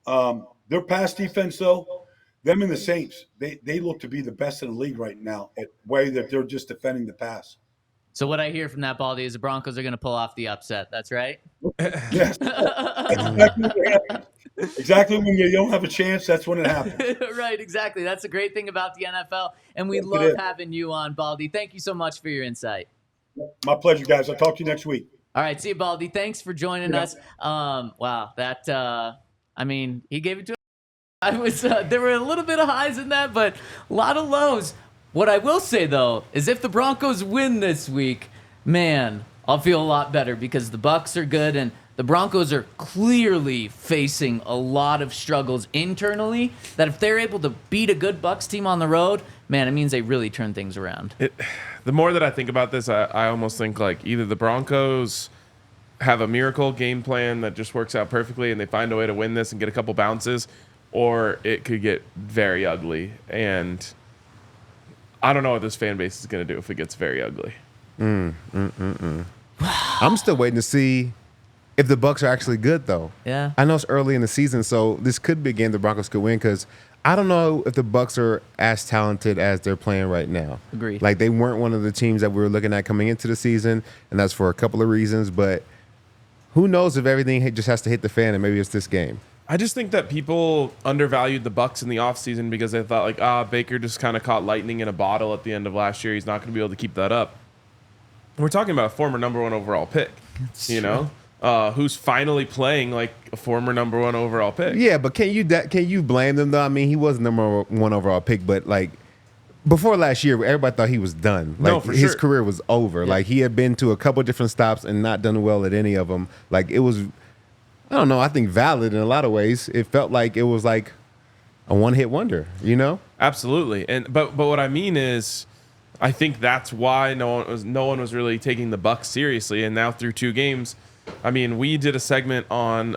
Their pass defense, though, them and the Saints, they look to be the best in the league right now at way that they're just defending the pass. So what I hear from that, Baldy, is the Broncos are going to pull off the upset. That's right? Yes. Exactly when you don't have a chance, that's when it happens. Right, exactly. That's a great thing about the NFL, and we love having you on, Baldy. Thank you so much for your insight. My pleasure, guys. I'll talk to you next week. All right, see you, Baldy. Thanks for joining us. Wow, that he gave it to us. There were a little bit of highs in that, but a lot of lows. What I will say, though, is if the Broncos win this week, man, I'll feel a lot better because the Bucs are good and the Broncos are clearly facing a lot of struggles internally that if they're able to beat a good Bucs team on the road, man, it means they really turn things around. The more that I think about this, I almost think like either the Broncos have a miracle game plan that just works out perfectly and they find a way to win this and get a couple bounces, or it could get very ugly. And I don't know what this fan base is going to do if it gets very ugly. I'm still waiting to see if the Bucs are actually good, though. Yeah. I know it's early in the season, so this could be a game the Broncos could win because I don't know if the Bucs are as talented as they're playing right now. Agreed. Like, they weren't one of the teams that we were looking at coming into the season, and that's for a couple of reasons. But who knows if everything just has to hit the fan, and maybe it's this game. I just think that people undervalued the Bucs in the offseason because they thought, like, Baker just kind of caught lightning in a bottle at the end of last year. He's not going to be able to keep that up. We're talking about a former number one overall pick, who's finally playing like a former number one overall pick. Yeah, but can you blame them, though? I mean, he was the number one overall pick, but, like, before last year, everybody thought he was done. Like, no, for his sure. career was over. Yeah. Like, he had been to a couple different stops and not done well at any of them. Like, it was, I don't know, I think valid in a lot of ways. It felt like it was like a one-hit wonder, you know? Absolutely. But what I mean is, I think that's why no one was really taking the Bucs seriously. And now through 2 games, I mean, we did a segment on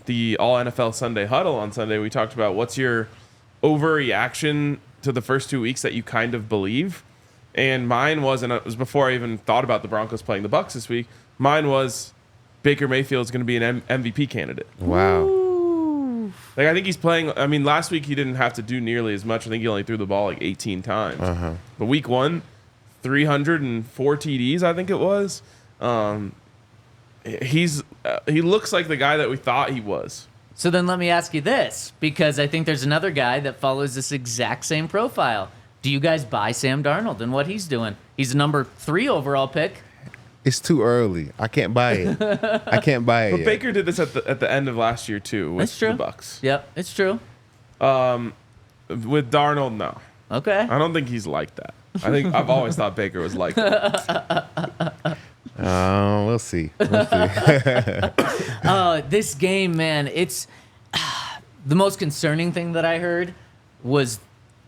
the All NFL Sunday Huddle on Sunday. We talked about what's your overreaction to the first 2 weeks that you kind of believe. And mine was, and it was before I even thought about the Broncos playing the Bucs this week, mine was Baker Mayfield's going to be an MVP candidate. Wow. Like, I think he's playing. I mean, last week he didn't have to do nearly as much. I think he only threw the ball like 18 times. But week 1, 304 TDs, I think it was. He looks like the guy that we thought he was. So then let me ask you this, because I think there's another guy that follows this exact same profile. Do you guys buy Sam Darnold and what he's doing? He's a number 3 overall pick. It's too early. I can't buy it. I can't buy it. But yet. Baker did this at the end of last year too with That's true. the Bucs. Yep, it's true. With Darnold, no. Okay. I don't think he's like that. I think I've always thought Baker was like that. We'll see. We'll see. This game, man, it's the most concerning thing that I heard was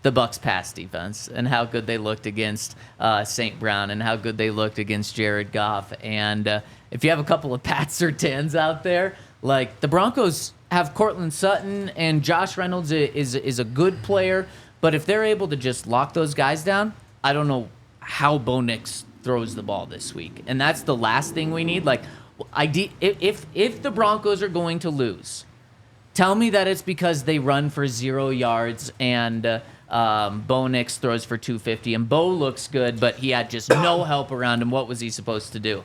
the Bucs pass defense and how good they looked against St. Brown and how good they looked against Jared Goff. And if you have a couple of Pat Surtains out there, like the Broncos have Cortland Sutton and Josh Reynolds is a good player, but if they're able to just lock those guys down, I don't know how Bo Nix throws the ball this week. And that's the last thing we need. Like, if the Broncos are going to lose, tell me that it's because they run for 0 yards and Bo Nix throws for 250, and Bo looks good, but he had just no help around him. What was he supposed to do?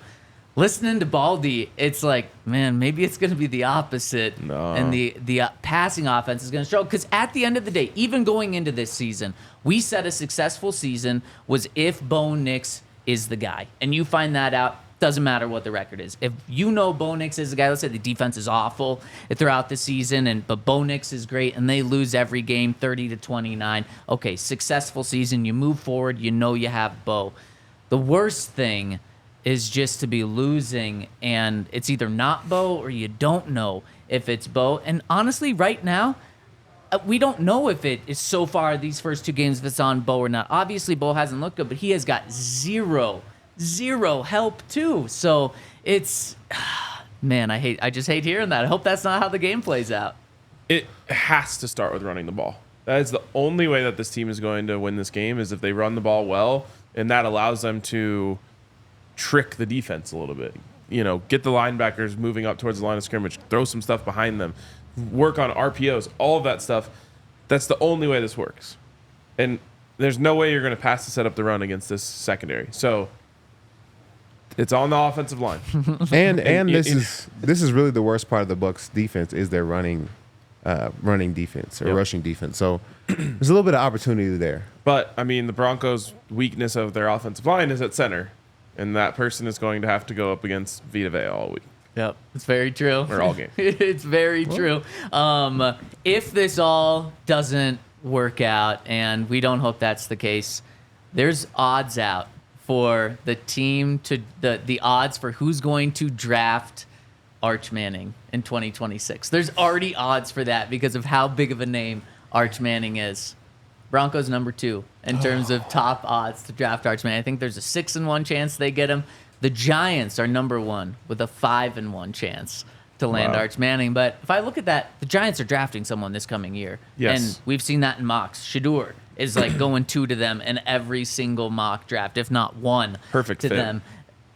Listening to Baldy, it's like, man, maybe it's going to be the opposite, and the passing offense is going to show. Because at the end of the day, even going into this season, we said a successful season was if Bo Nix is the guy, and you find that out. Doesn't matter what the record is. If you know Bo Nix is the guy, let's say the defense is awful throughout the season, but Bo Nix is great, and they lose every game 30-29. Okay, successful season. You move forward. You know you have Bo. The worst thing is just to be losing, and it's either not Bo or you don't know if it's Bo. And honestly, right now, we don't know if it is so far these first 2 games if it's on Bo or not. Obviously, Bo hasn't looked good, but he has got zero help too. So it's, man, I just hate hearing that. I hope that's not how the game plays out. It has to start with running the ball. That is the only way that this team is going to win this game, is if they run the ball well, and that allows them to trick the defense a little bit. You know, get the linebackers moving up towards the line of scrimmage, throw some stuff behind them, work on RPOs, all of that stuff. That's the only way this works. And there's no way you're going to pass to set up the run against this secondary. So it's on the offensive line. and this is really the worst part of the Bucs defense is their running defense or rushing defense. So there's a little bit of opportunity there. But I mean, the Broncos' weakness of their offensive line is at center, and that person is going to have to go up against Vita Vea all week. Yep, it's very true. Or all game. It's very true. If this all doesn't work out, and we don't hope that's the case, there's odds out for the team to the odds for who's going to draft Arch Manning in 2026. There's already odds for that because of how big of a name Arch Manning is. Broncos number 2 in terms of top odds to draft Arch Manning. I think there's a 6-1 chance they get him. The Giants are number 1 with a 5-1 chance to land Arch Manning. But if I look at that, the Giants are drafting someone this coming year. Yes. And we've seen that in mocks. Shador is like going 2 to them in every single mock draft, if not 1 Perfect to fit, them.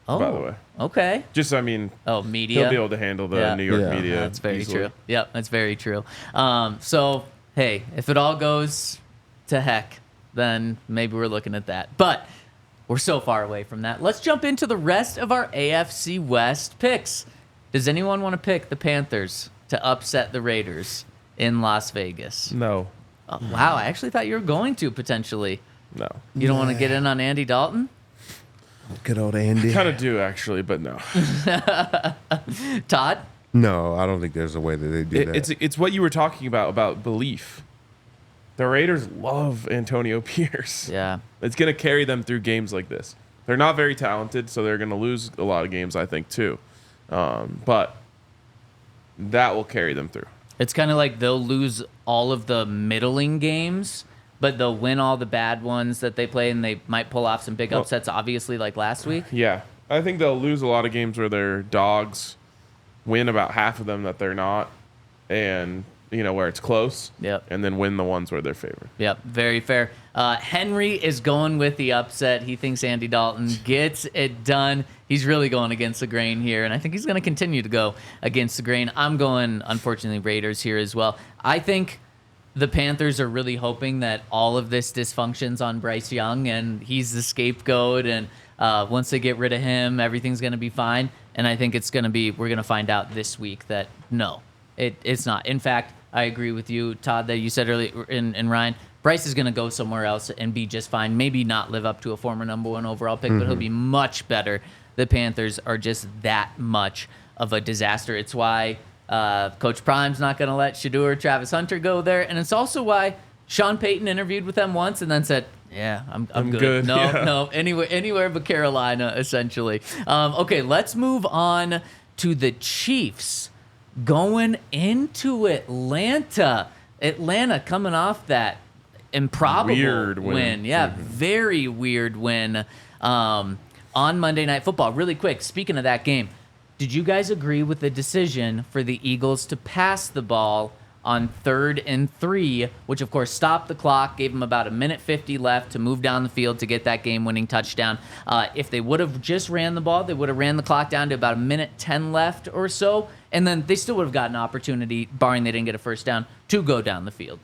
Oh, by the way. Okay. Just, I mean, media. he'll be able to handle the New York media. That's very easily. true. Yep, that's very true. So, hey, if it all goes to heck, then maybe we're looking at that. But we're so far away from that. Let's jump into the rest of our AFC West picks. Does anyone want to pick the Panthers to upset the Raiders in Las Vegas? No. Wow, I actually thought you were going to potentially. No. You don't want to get in on Andy Dalton? Good old Andy. Kind of do, actually, but no. Todd? No, I don't think there's a way that they do that. It's what you were talking about belief. The Raiders love Antonio Pierce. Yeah. It's going to carry them through games like this. They're not very talented, so they're going to lose a lot of games, I think, too. But that will carry them through. It's kind of like they'll lose all of the middling games, but they'll win all the bad ones that they play, and they might pull off some big upsets, obviously, like last week. Yeah. I think they'll lose a lot of games where they're dogs, win about half of them that they're not, and, where it's close. Yep. And then win the ones where they're favored. Yep, very fair. Henry is going with the upset. He thinks Andy Dalton gets it done. He's really going against the grain here, and I think he's going to continue to go against the grain. I'm going, unfortunately, Raiders here as well. I think the Panthers are really hoping that all of this dysfunction's on Bryce Young, and he's the scapegoat, and once they get rid of him, everything's going to be fine. And I think we're going to find out this week that no, it's not. In fact, I agree with you, Todd, that you said earlier, and Ryan, Bryce is going to go somewhere else and be just fine. Maybe not live up to a former number 1 overall pick, but he'll be much better. The Panthers are just that much of a disaster. It's why Coach Prime's not going to let Shedeur, Travis Hunter go there. And it's also why Sean Payton interviewed with them once and then said, yeah, I'm good. No, anywhere but Carolina, essentially. Okay, let's move on to the Chiefs going into Atlanta. Atlanta coming off that improbable weird win. Yeah, very weird win on Monday Night Football. Really quick, speaking of that game, did you guys agree with the decision for the Eagles to pass the ball on 3rd and 3, which of course stopped the clock, gave them about 1:50 left to move down the field to get that game-winning touchdown? If they would have just ran the ball, they would have ran the clock down to about 1:10 left or so, and then they still would have gotten an opportunity, barring they didn't get a first down, to go down the field.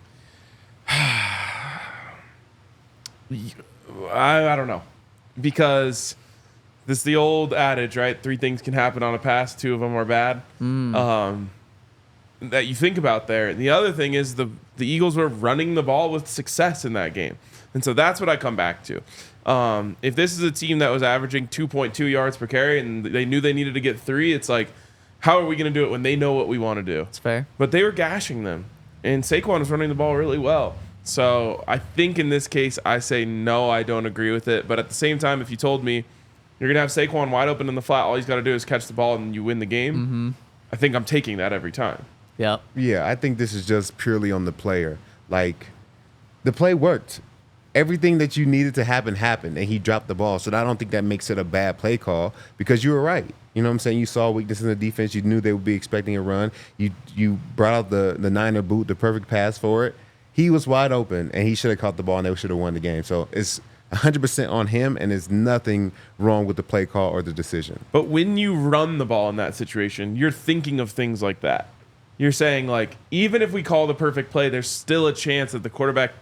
I don't know, because this is the old adage, right? 3 things can happen on a pass, 2 of them are bad. That you think about there. The other thing is the Eagles were running the ball with success in that game, and so that's what I come back to. If this is a team that was averaging 2.2 yards per carry and they knew they needed to get 3, it's like, how are we going to do it when they know what we want to do? That's fair. But they were gashing them, and Saquon was running the ball really well. So I think in this case, I say no, I don't agree with it. But at the same time, if you told me you're going to have Saquon wide open in the flat, all he's got to do is catch the ball and you win the game, I think I'm taking that every time. Yep. Yeah, I think this is just purely on the player. Like, the play worked. Everything that you needed to happen happened, and he dropped the ball. So I don't think that makes it a bad play call, because you were right. You know what I'm saying? You saw weakness in the defense. You knew they would be expecting a run. You brought out the Niner boot, the perfect pass for it. He was wide open, and he should have caught the ball, and they should have won the game. So it's 100% on him, and there's nothing wrong with the play call or the decision. But when you run the ball in that situation, you're thinking of things like that. You're saying, like, even if we call the perfect play, there's still a chance that the quarterback,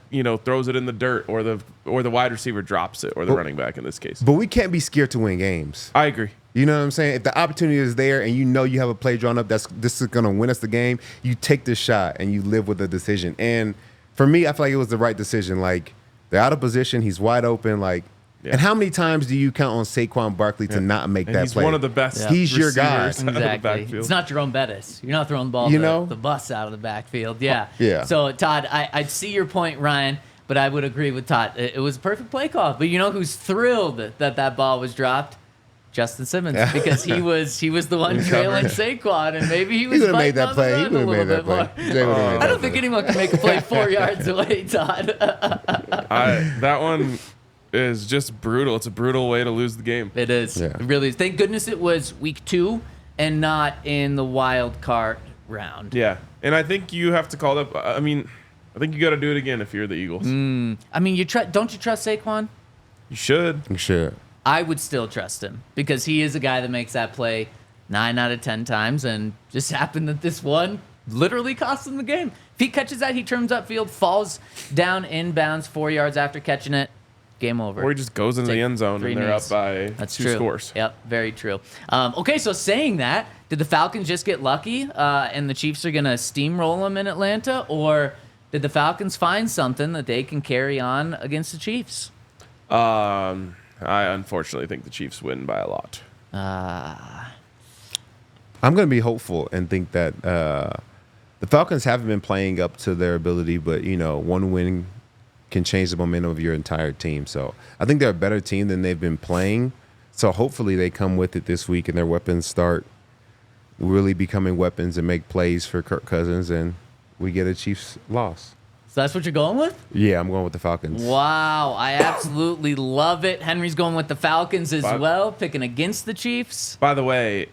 throws it in the dirt, or the wide receiver drops it, or the running back in this case. But we can't be scared to win games. I agree. You know what I'm saying? If the opportunity is there and you know you have a play drawn up, this is going to win us the game, you take this shot and you live with the decision. And for me, I feel like it was the right decision. Like, they're out of position. He's wide open. Like, and how many times do you count on Saquon Barkley to not make that he's play? He's one of the best. He's your guy. Exactly. It's not Jerome Bettis. You're not throwing the ball the bus out of the backfield. Yeah. Yeah. So, Todd, I see your point, Ryan, but I would agree with Todd. It was a perfect play call. But you know who's thrilled that ball was dropped? Justin Simmons, because he was the one trailing Saquon, and maybe he was would have made that on play. the He run would a have made little that bit play. more. I don't think anyone can make a play 4 yards away, Todd. That one is just brutal. It's a brutal way to lose the game. It is. Yeah. It really is. Thank goodness it was week 2 and not in the wild card round. Yeah, and I think you have to call that. I think you got to do it again if you're the Eagles. I mean, don't you trust Saquon? You should. You should. I would still trust him, because he is a guy that makes that play 9 out of 10 times, and just happened that this one literally cost him the game. If he catches that, he turns upfield, falls down inbounds 4 yards after catching it. Game over. Or he just goes into the end zone and they're up by That's 2 true. scores. Yep, very true. Okay, so saying that, did the Falcons just get lucky and the Chiefs are going to steamroll them in Atlanta, or did the Falcons find something that they can carry on against the Chiefs? I unfortunately think the Chiefs win by a lot. I'm going to be hopeful and think that the Falcons haven't been playing up to their ability, but, one win can change the momentum of your entire team. So I think they're a better team than they've been playing. So hopefully they come with it this week and their weapons start really becoming weapons and make plays for Kirk Cousins, and we get a Chiefs loss. So that's what you're going with? Yeah, I'm going with the Falcons. Wow, I absolutely love it. Henry's going with the Falcons as well, picking against the Chiefs. By the way,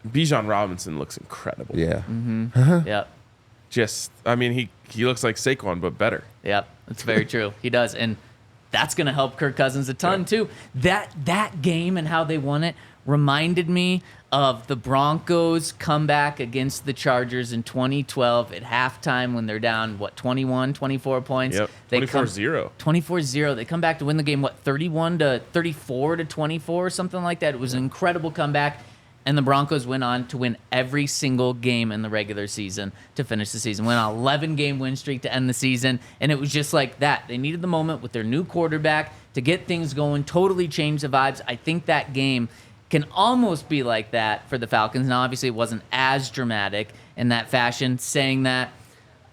Bijan Robinson looks incredible. Yeah. Yep. He looks like Saquon, but better. Yep, that's very true. He does, and that's going to help Kirk Cousins a ton too. That game and how they won it reminded me of the Broncos' comeback against the Chargers in 2012 at halftime when they're down 21, 24 points. Yep, 24-0. 24-0. They come back to win the game 31 to 34 to 24 or something like that. It was an incredible comeback. And the Broncos went on to win every single game in the regular season to finish the season. Went on an 11-game win streak to end the season. And it was just like that. They needed the moment with their new quarterback to get things going, totally change the vibes. I think that game can almost be like that for the Falcons. Now, obviously, it wasn't as dramatic in that fashion. Saying that,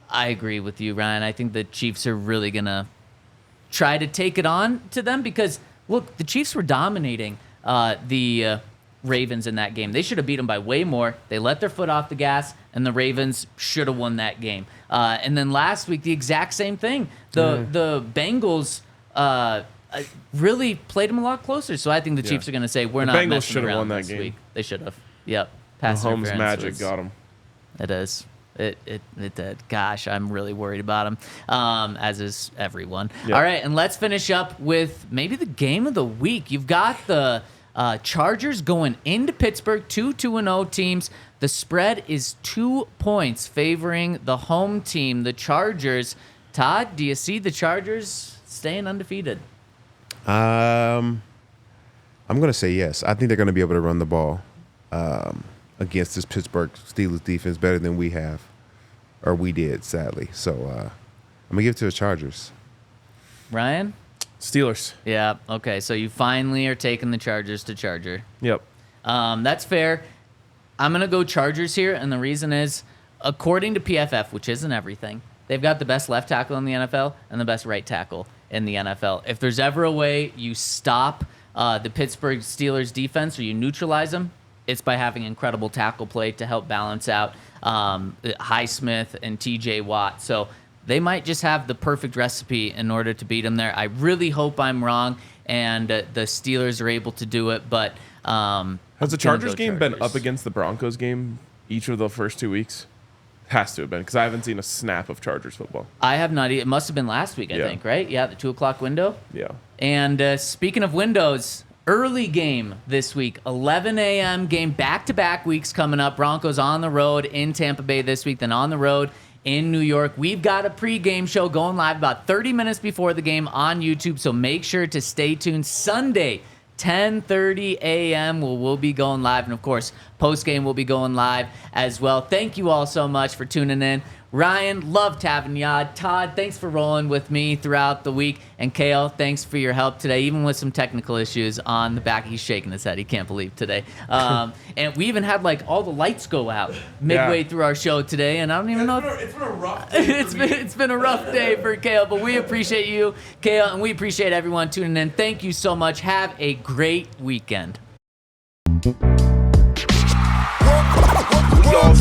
I agree with you, Ryan. I think the Chiefs are really going to try to take it on to them because, look, the Chiefs were dominating the Ravens in that game. They should have beat them by way more. They let their foot off the gas, and the Ravens should have won that game. And then last week, the exact same thing. The Bengals really played them a lot closer. So I think the Chiefs are going to say, we're not Bengals messing around won that this game. week. They should have. Yep. Pass Mahomes interference magic was- got them. It is. It did. Gosh, I'm really worried about him, as is everyone. Yep. All right, and let's finish up with maybe the game of the week. You've got the Chargers going into Pittsburgh, 2-2-0 teams. The spread is 2 points favoring the home team, the Chargers. Todd, do you see the Chargers staying undefeated? I'm going to say yes. I think they're going to be able to run the ball against this Pittsburgh Steelers defense better than we have, or we did, sadly. So I'm going to give it to the Chargers. Ryan? Steelers. Yeah, okay. So you finally are taking the Chargers to Charger. Yep. That's fair. I'm going to go Chargers here, and the reason is, according to PFF, which isn't everything, they've got the best left tackle in the NFL and the best right tackle in the NFL. If there's ever a way you stop the Pittsburgh Steelers defense or you neutralize them, it's by having incredible tackle play to help balance out Highsmith and TJ Watt. So they might just have the perfect recipe in order to beat them there. I really hope I'm wrong and the Steelers are able to do it, but Has the Chargers game been up against the Broncos game each of the first 2 weeks? Has to have been, because I haven't seen a snap of Chargers football. I have not. It must have been last week, I think, right? Yeah, the 2 o'clock window. Yeah. And speaking of windows, early game this week, 11 a.m. game, back-to-back weeks coming up. Broncos on the road in Tampa Bay this week, then on the road in New York. We've got a pregame show going live about 30 minutes before the game on YouTube, so make sure to stay tuned. Sunday, 10:30 a.m. We'll be going live, and of course, post-game will be going live as well. Thank you all so much for tuning in. Ryan, loved having you on. Todd, thanks for rolling with me throughout the week. And Kale, thanks for your help today, even with some technical issues on the back. He's shaking his head. He can't believe today. And we even had all the lights go out midway through our show today, and I don't even know. It's been a rough day. It's been a rough day for Kale, but we appreciate you, Kale, and we appreciate everyone tuning in. Thank you so much. Have a great weekend. Y'all